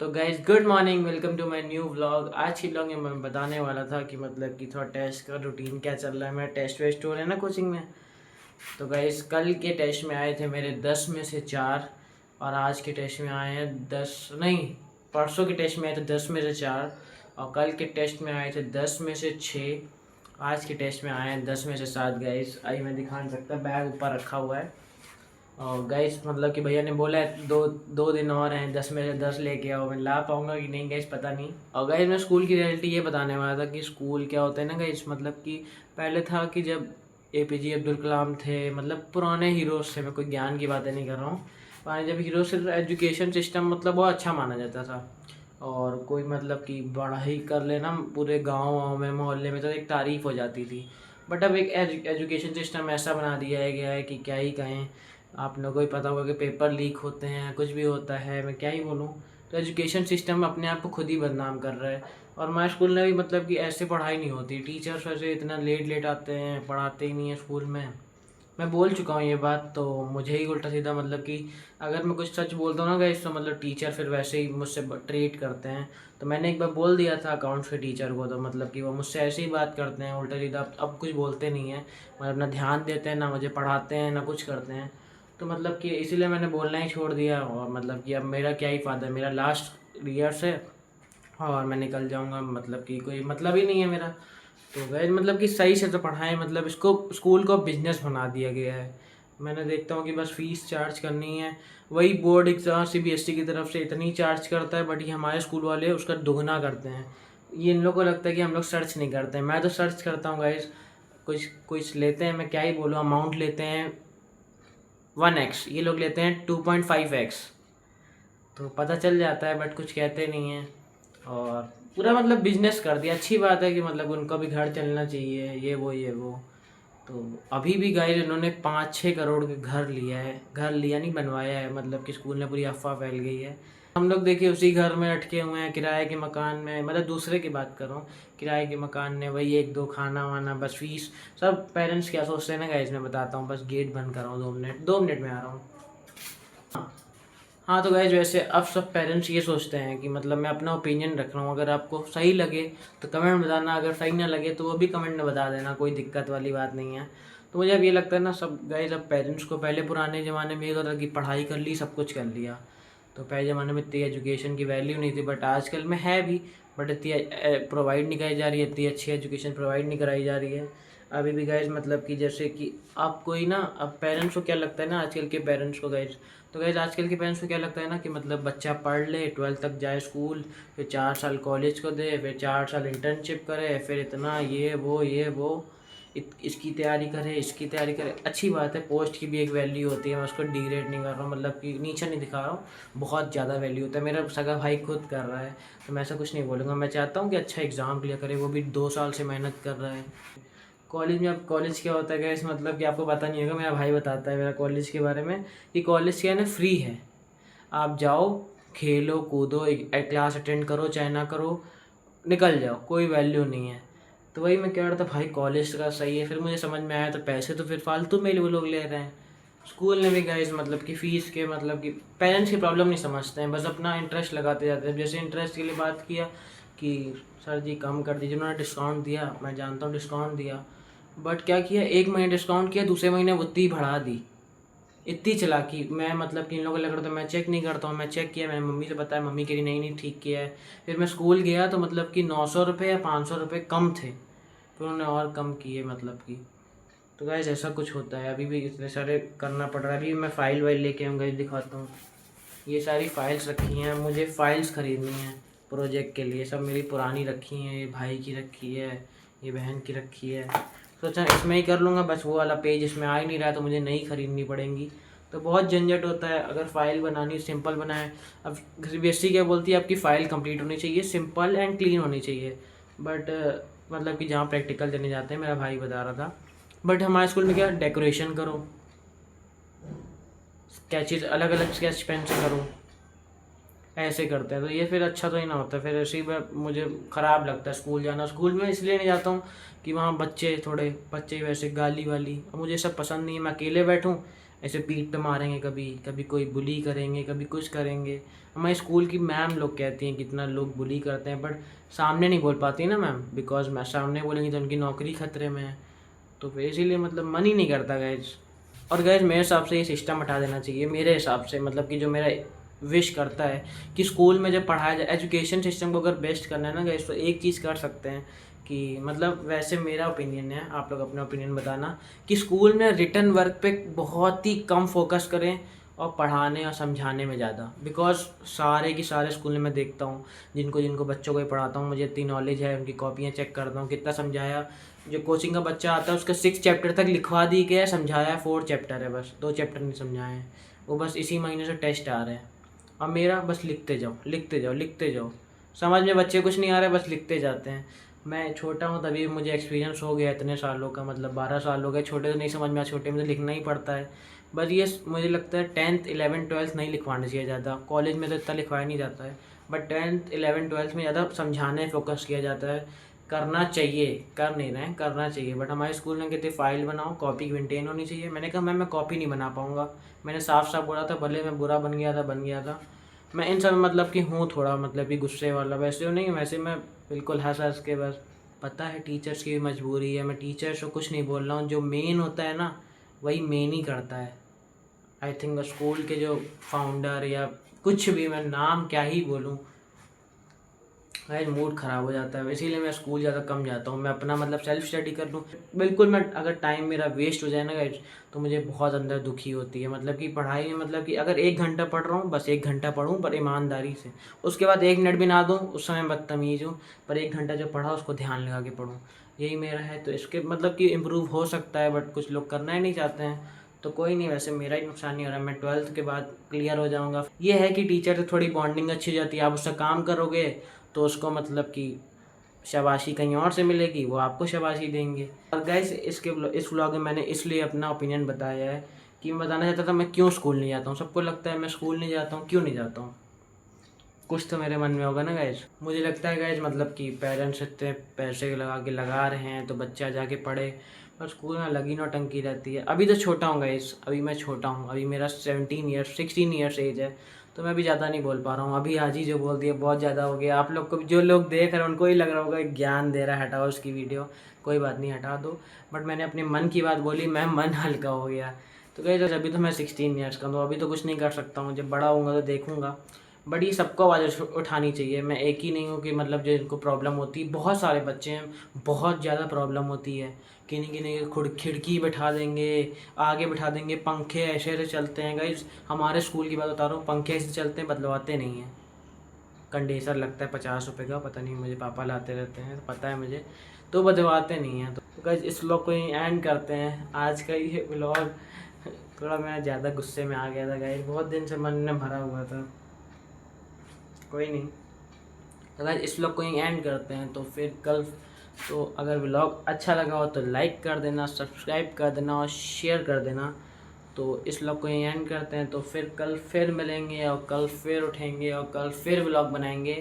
तो guys good morning, welcome to my new vlog. आज की व्लॉग में मैं बताने वाला था कि मतलब कि थोड़ा टेस्ट का रूटीन क्या चल रहा है। मेरा टेस्ट वेस्ट हो रहा है ना कोचिंग में। तो गाइज कल के टेस्ट में आए थे मेरे 10 में से 4 और आज के टेस्ट में आए हैं 10 नहीं, परसों के टेस्ट में आए थे 10 में से 4 और कल के टेस्ट में आए थे 10 में से 6। आज के टेस्ट में आए हैं 10 में से 7। गाइज आई मैं दिखा नहीं सकता, बैग ऊपर रखा हुआ है। और गाइस मतलब कि भैया ने बोला है दो दिन और हैं, 10 में से 10 लेके आओ। मैं ला पाऊंगा कि नहीं गाइस पता नहीं। और गाइस मैं स्कूल की रियलिटी ये बताने वाला था कि स्कूल क्या होता है ना गाइस। मतलब कि पहले था कि जब APJ अब्दुल कलाम थे, मतलब पुराने हीरोज थे, मैं कोई ज्ञान की बातें नहीं कर रहा हूँ। पुराने जब हीरो से एजुकेशन सिस्टम मतलब बहुत अच्छा माना जाता था। और कोई मतलब कि पढ़ाई कर लेना पूरे गाँव में मोहल्ले में तो एक तारीफ़ हो जाती थी। बट अब एक एजुकेशन सिस्टम ऐसा बना दिया गया है कि क्या ही कहें। आप लोगों को ही पता होगा कि पेपर लीक होते हैं, कुछ भी होता है, मैं क्या ही बोलूँ। तो एजुकेशन सिस्टम अपने आप को खुद ही बदनाम कर रहा है। और हमारे स्कूल में भी मतलब कि ऐसे पढ़ाई नहीं होती। टीचर्स वैसे इतना लेट लेट आते हैं, पढ़ाते ही नहीं है स्कूल में। मैं बोल चुका हूँ ये बात, तो मुझे ही उल्टा सीधा मतलब कि अगर मैं कुछ सच बोलता हूँ ना गाइस तो मतलब टीचर फिर वैसे ही मुझसे ट्रीट करते हैं। तो मैंने एक बार बोल दिया था अकाउंट्स के टीचर को, तो मतलब कि वो मुझसे ऐसे ही बात करते हैं उल्टा सीधा। अब कुछ बोलते नहीं हैं, मतलब ना ध्यान देते हैं, ना मुझे पढ़ाते हैं, ना कुछ करते हैं। तो मतलब कि इसीलिए मैंने बोलना ही छोड़ दिया। और मतलब कि अब मेरा क्या ही फ़ायदा है, मेरा लास्ट ईयर्स है और मैं निकल जाऊंगा, मतलब कि कोई मतलब ही नहीं है मेरा। तो गए मतलब कि सही से तो पढ़ाएं, मतलब इसको स्कूल को बिजनेस बना दिया गया है। मैंने देखता हूँ कि बस फीस चार्ज करनी है। वही बोर्ड एग्ज़ाम CBSE की तरफ से इतनी चार्ज करता है, बट ये हमारे स्कूल वाले उसका दोगुना करते हैं। ये इन लोगों को लगता है कि हम लोग सर्च नहीं करते हैं। मैं तो सर्च करता हूँ गाइस। कुछ कुछ लेते हैं, मैं क्या ही बोलूँ, अमाउंट लेते हैं 1x, ये लोग लेते हैं 2.5x। तो पता चल जाता है, बट कुछ कहते नहीं हैं। और पूरा मतलब बिजनेस कर दिया। अच्छी बात है कि मतलब उनका भी घर चलना चाहिए, ये वो। तो अभी भी गाइस इन्होंने 5-6 करोड़ के घर लिया है। घर लिया नहीं, बनवाया है। मतलब कि स्कूल में पूरी अफवाह फैल गई है। हम लोग देखिए उसी घर में अटके हुए हैं, किराए के मकान में। मतलब दूसरे की बात कर रहा हूँ, किराए के मकान में वही 1-2 खाना वाना, बस फीस। सब पेरेंट्स क्या सोचते हैं ना गाइस, मैं बताता हूँ। बस गेट बंद कर रहा हूँ, 2 मिनट में आ रहा हूँ। हाँ तो गाइज वैसे अब सब पेरेंट्स ये सोचते हैं कि मतलब मैं अपना ओपिनियन रख रहा हूँ, अगर आपको सही लगे तो कमेंट में बताना, अगर सही ना लगे तो वो भी कमेंट में बता देना, कोई दिक्कत वाली बात नहीं है। तो मुझे अब ये लगता है ना, सब गाइज अब पेरेंट्स को, पहले पुराने ज़माने में ये होता था कि पढ़ाई कर ली सब कुछ कर लिया। तो पहले ज़माने में इतनी एजुकेशन की वैल्यू नहीं थी, बट आजकल में है भी। बट इतनी प्रोवाइड नहीं कराई जा रही है, इतनी अच्छी एजुकेशन प्रोवाइड नहीं कराई जा रही है अभी भी गाइज। मतलब कि जैसे कि आप कोई ना, अब पेरेंट्स को क्या लगता है ना, आजकल के पेरेंट्स को गाइज, तो गाइज आजकल के पेरेंट्स को क्या लगता है ना कि मतलब बच्चा पढ़ ले, 12th तक जाए स्कूल, फिर 4 साल कॉलेज को दे, फिर 4 साल इंटर्नशिप करे, फिर इतना ये वो इसकी तैयारी करे, इसकी तैयारी करे। अच्छी बात है, पोस्ट की भी एक वैल्यू होती है, मैं उसको डिग्रेड नहीं कर रहा हूँ, मतलब कि नीचे नहीं दिखा रहा हूँ। बहुत ज़्यादा वैल्यू होता है। मेरा सगा भाई खुद कर रहा है, तो मैं ऐसा कुछ नहीं बोलूँगा। मैं चाहता हूँ कि अच्छा एग्ज़ाम क्लियर करे, वो भी 2 साल से मेहनत कर रहा है। कॉलेज में, अब कॉलेज क्या होता है गाइस, मतलब कि आपको पता नहीं होगा, मेरा भाई बताता है मेरा कॉलेज के बारे में, कि कॉलेज क्या है ना, फ्री है। आप जाओ, खेलो कूदो, क्लास अटेंड करो चाहे ना करो, निकल जाओ, कोई वैल्यू नहीं है। तो वही मैं कह रहा था, भाई कॉलेज का सही है। फिर मुझे समझ में आया तो पैसे तो फिर फालतू में वो लोग ले रहे हैं। स्कूल में भी गाइस मतलब कि फ़ीस के, मतलब कि पेरेंट्स की प्रॉब्लम नहीं समझते हैं, बस अपना इंटरेस्ट लगाते जाते हैं। जैसे इंटरेस्ट के लिए बात किया कि सर जी कम कर दीजिए, उन्होंने डिस्काउंट दिया, मैं जानता हूँ डिस्काउंट दिया, बट क्या किया, एक महीने डिस्काउंट किया, दूसरे महीने उतनी ही बढ़ा दी। इतनी चालाकी। मैं मतलब कि इन लोगों को लग रहा था मैं चेक नहीं करता हूँ, मैं चेक किया, मैंने मम्मी से बताया, मम्मी कह रही नहीं नहीं ठीक किया है। फिर मैं स्कूल गया तो मतलब कि 900 रुपये या 500 रुपये कम थे, फिर उन्होंने और कम किए, मतलब कि। तो गाइस ऐसा कुछ होता है, अभी भी इतने सारे करना पड़ रहा है। अभी मैं फ़ाइल वाइल लेके आऊँगा, दिखाता हूँ। ये सारी फाइल्स रखी हैं, मुझे फाइल्स ख़रीदनी है प्रोजेक्ट के लिए। सब मेरी पुरानी रखी हैं, ये भाई की रखी है, ये बहन की रखी है। सोचा इसमें ही कर लूँगा, बस वो वाला पेज इसमें आ ही नहीं रहा, तो मुझे नई ख़रीदनी पड़ेंगी। तो बहुत झंझट होता है अगर फ़ाइल बनानी, सिंपल बनाए। अब CBSE क्या बोलती है, आपकी फ़ाइल कंप्लीट होनी चाहिए, सिंपल एंड क्लीन होनी चाहिए। बट मतलब कि जहाँ प्रैक्टिकल देने जाते हैं, मेरा भाई बता रहा था, बट हमारे स्कूल में क्या, डेकोरेशन करो, स्केचेस अलग अलग स्केच पेन से करो, ऐसे करते हैं। तो ये फिर अच्छा तो ही ना होता, फिर ऐसे ही मुझे ख़राब लगता है स्कूल जाना। स्कूल में इसलिए नहीं जाता हूँ कि वहाँ बच्चे, थोड़े बच्चे वैसे गाली वाली, और मुझे सब पसंद नहीं है। मैं अकेले बैठूँ, ऐसे पीठ पे मारेंगे, कभी कभी कोई बुली करेंगे, कभी कुछ करेंगे। हमारे स्कूल की मैम लोग कहती हैं कितना लोग बुली करते हैं, बट सामने नहीं बोल पाती ना मैम, बिकॉज मैं सामने बोलेंगी तो उनकी नौकरी खतरे में है। तो फिर इसीलिए मतलब मन ही नहीं करता गाइज। और गाइज मेरे हिसाब से ये सिस्टम हटा देना चाहिए मेरे हिसाब से, मतलब कि जो मेरा विश करता है कि स्कूल में जब पढ़ाया जाए, एजुकेशन सिस्टम को अगर बेस्ट करना है ना गाइज, तो एक चीज़ कर सकते हैं कि मतलब वैसे मेरा ओपिनियन है, आप लोग अपना ओपिनियन बताना, कि स्कूल में रिटर्न वर्क पे बहुत ही कम फोकस करें और पढ़ाने और समझाने में ज़्यादा। बिकॉज सारे की सारे स्कूल में मैं देखता हूँ, जिनको जिनको बच्चों को ही पढ़ाता हूँ, मुझे इतनी नॉलेज है, उनकी कॉपियाँ चेक करता हूँ कितना समझाया। जो कोचिंग का बच्चा आता है उसका 6 चैप्टर तक लिखवा दी गया है, समझाया 4 चैप्टर है, बस 2 चैप्टर नहीं समझाए हैं। वो बस इसी महीने से टेस्ट आ रहे हैं और मेरा बस लिखते जाओ लिखते जाओ लिखते जाओ। समझ में बच्चे कुछ नहीं आ रहा है, बस लिखते जाते हैं। मैं छोटा हूँ तभी मुझे एक्सपीरियंस हो गया इतने सालों का, मतलब 12 साल हो गए। छोटे तो नहीं समझ में, छोटे में तो लिखना ही पड़ता है। बस ये मुझे लगता है 10th 11th 12th नहीं लिखवाना चाहिए ज़्यादा, कॉलेज में तो इतना लिखवाया नहीं जाता है, बट 10th 11th 12th में ज़्यादा समझाने फोकस किया जाता है। करना चाहिए, कर नहीं रहे हैं, करना चाहिए। बट हमारे स्कूल में कहते फाइल बनाओ, कॉपी मेंटेन होनी चाहिए। मैंने कहा मैं कॉपी नहीं बना पाऊँगा। मैंने साफ साफ बोला था, भले मैं बुरा बन गया था। मैं इन सब मतलब कि हूँ थोड़ा मतलब कि गुस्से वाला, वैसे नहीं, वैसे मैं बिल्कुल हंस हंस के बस। पता है टीचर्स की भी मजबूरी है, मैं टीचर्स को कुछ नहीं बोल रहा हूँ, जो मेन होता है ना वही मेन ही करता है। आई थिंक स्कूल के जो फाउंडर या कुछ भी, मैं नाम क्या ही बोलूँ, गाइस मूड ख़राब हो जाता है। इसीलिए मैं स्कूल ज़्यादा कम जाता हूँ। मैं अपना मतलब सेल्फ स्टडी कर लूँ बिल्कुल। मैं अगर टाइम मेरा वेस्ट हो जाए ना गाइस, तो मुझे बहुत अंदर दुखी होती है। मतलब कि पढ़ाई में मतलब कि अगर 1 घंटा पढ़ रहा हूँ, बस 1 घंटा पढ़ूँ पर ईमानदारी से। उसके बाद 1 मिनट भी ना दूँ, उस समय बदतमीज़ हूँ। पर 1 घंटा जो पढ़ा उसको ध्यान लगा के पढ़ूँ, यही मेरा है। तो इसके मतलब कि इम्प्रूव हो सकता है, बट कुछ लोग करना ही नहीं चाहते हैं। तो कोई नहीं, वैसे मेरा ही नुकसान नहीं हो रहा, मैं 12th के बाद क्लियर हो जाऊँगा। ये है कि टीचर से थोड़ी बॉन्डिंग अच्छी हो जाती है, आप उससे काम करोगे तो उसको मतलब कि शाबाशी कहीं और से मिलेगी, वो आपको शाबाशी देंगे। और गाइस इस व्लॉग में मैंने इसलिए अपना ओपिनियन बताया है कि मैं बताना चाहता था मैं क्यों स्कूल नहीं जाता हूँ। सबको लगता है मैं स्कूल नहीं जाता हूँ, क्यों नहीं जाता हूँ, कुछ तो मेरे मन में होगा ना गाइज। मुझे लगता है गाइज मतलब कि पेरेंट्स इतने पैसे लगा रहे हैं तो बच्चा जाके पढ़े, पर स्कूल में लगी नौटंकी रहती है। अभी तो छोटा हूँ गाइज, अभी मैं छोटा हूँ, अभी मेरा 16 ईयर्स एज है, तो मैं अभी ज़्यादा नहीं बोल पा रहा हूँ। अभी आज ही जो बोल दिया बहुत ज़्यादा हो गया। आप लोग को, जो लोग देख रहे हैं उनको ही लग रहा होगा ज्ञान दे रहा है, हटाओ उसकी वीडियो, कोई बात नहीं हटा दो। बट मैंने अपने मन की बात बोली, मैं मन हल्का हो गया। तो गाइज अभी तो मैं 16 ईयर्स का हूँ, तो अभी तो कुछ नहीं कर सकता हूँ, जब बड़ा होऊंगा तो देखूंगा। बट ये सबको आवाज़ उठानी चाहिए। मैं एक ही नहीं हूँ कि मतलब जिनको प्रॉब्लम होती है, बहुत सारे बच्चे हैं, बहुत ज़्यादा प्रॉब्लम होती है। किन्हीं किन्हीं खिड़की बैठा देंगे, आगे बैठा देंगे, पंखे ऐसे ऐसे चलते हैं गाइज। हमारे स्कूल की बात बता रहा हूँ, पंखे ऐसे चलते हैं, बदलवाते नहीं हैं। कंडेंसर लगता है 50 रुपये का, पता नहीं, मुझे पापा लाते रहते हैं, पता है मुझे, तो बदलवाते नहीं हैं। तो गाइज इस व्लॉग को ही एंड करते हैं। आज का ये व्लॉग थोड़ा मैं ज़्यादा गुस्से में आ गया था गाइज, बहुत दिन से मन में भरा हुआ था। कोई नहीं, तो गाइस इस व्लॉग को ही एंड करते हैं। तो फिर कल, तो अगर व्लॉग अच्छा लगा हो तो लाइक कर देना, सब्सक्राइब कर देना और शेयर कर देना। तो इस व्लॉग को ही एंड करते हैं। तो फिर कल फिर मिलेंगे और कल फिर उठेंगे और कल फिर व्लॉग बनाएंगे।